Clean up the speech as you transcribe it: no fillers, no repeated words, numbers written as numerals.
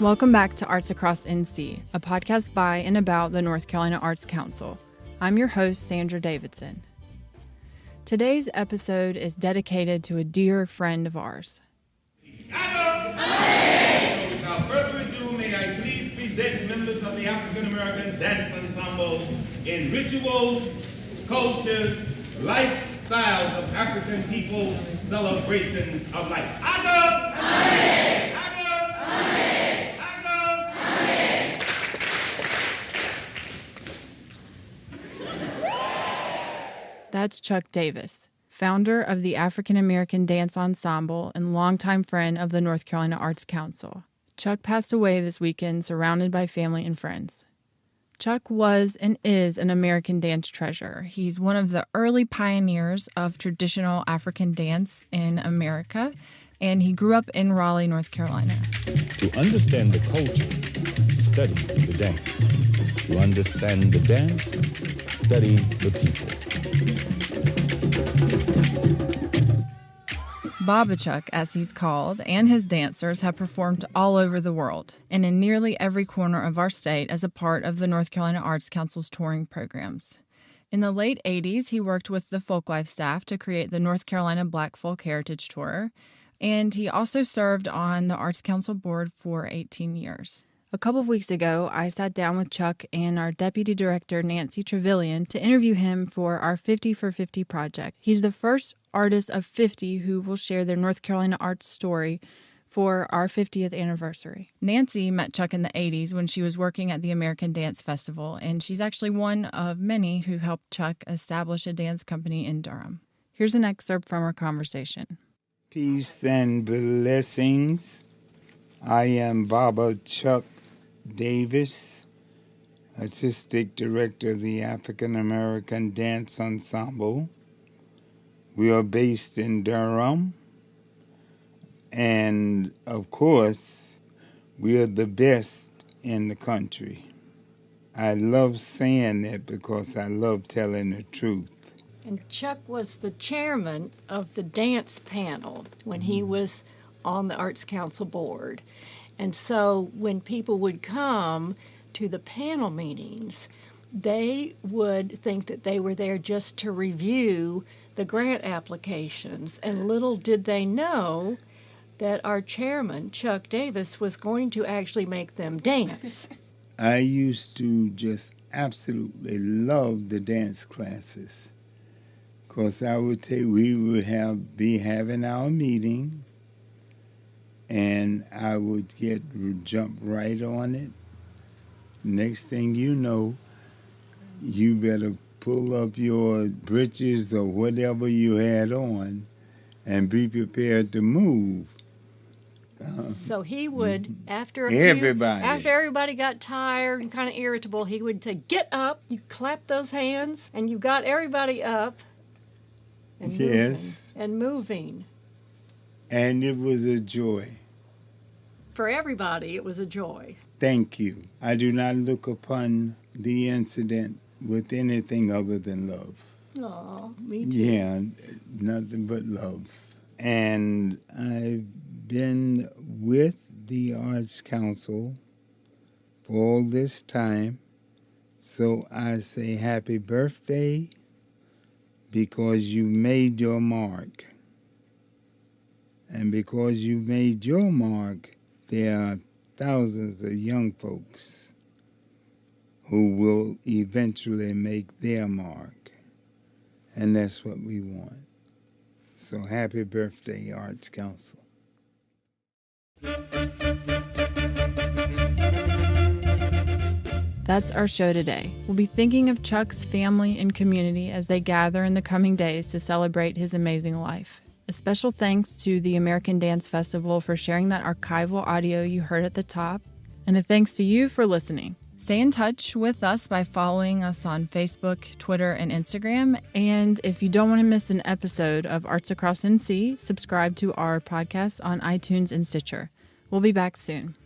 Welcome back to Arts Across NC, a podcast by and about the North Carolina Arts Council. I'm your host, Sandra Davidson. Today's episode is dedicated to a dear friend of ours. Without further ado, may I please present members of the African American Dance Ensemble in rituals, cultures, lifestyles of African people, celebrations of life. Aga! Aye. Aga! Aye. Aga! Aye. That's Chuck Davis, founder of the African American Dance Ensemble and longtime friend of the North Carolina Arts Council. Chuck passed away this weekend surrounded by family and friends. Chuck was and is an American dance treasure. He's one of the early pioneers of traditional African dance in America, and he grew up in Raleigh, North Carolina. To understand the culture, study the dance. To understand the dance, study the people. Baba Chuck, as he's called, and his dancers have performed all over the world and in nearly every corner of our state as a part of the North Carolina Arts Council's touring programs. In the late 80s, he worked with the Folklife staff to create the North Carolina Black Folk Heritage Tour, and he also served on the Arts Council board for 18 years. A couple of weeks ago, I sat down with Chuck and our Deputy Director, Nancy Trevelyan, to interview him for our 50 for 50 project. He's the first artist of 50 who will share their North Carolina arts story for our 50th anniversary. Nancy met Chuck in the 80s when she was working at the American Dance Festival, and she's actually one of many who helped Chuck establish a dance company in Durham. Here's an excerpt from our conversation. Peace and blessings. I am Baba Chuck Davis, Artistic Director of the African American Dance Ensemble. We are based in Durham, and of course, we are the best in the country. I love saying that because I love telling the truth. And Chuck was the chairman of the dance panel when he was on the Arts Council board. And so when people would come to the panel meetings, they would think that they were there just to review the grant applications. And little did they know that our chairman, Chuck Davis, was going to actually make them dance. I used to just absolutely love the dance classes. Because I would say we would be having our meeting, and I would jump right on it. Next thing you know, you better pull up your breeches or whatever you had on and be prepared to move. So he would, after everybody got tired and kind of irritable, he would say, "Get up!" You clap those hands, and you got everybody up and moving. And it was a joy. For everybody, it was a joy. Thank you. I do not look upon the incident with anything other than love. Aw, me too. Yeah, nothing but love. And I've been with the Arts Council for all this time. So I say happy birthday because you made your mark. And because you made your mark, there are thousands of young folks who will eventually make their mark. And that's what we want. So happy birthday, Arts Council. That's our show today. We'll be thinking of Chuck's family and community as they gather in the coming days to celebrate his amazing life. A special thanks to the American Dance Festival for sharing that archival audio you heard at the top, and a thanks to you for listening. Stay in touch with us by following us on Facebook, Twitter, and Instagram. And if you don't want to miss an episode of Arts Across NC, subscribe to our podcast on iTunes and Stitcher. We'll be back soon.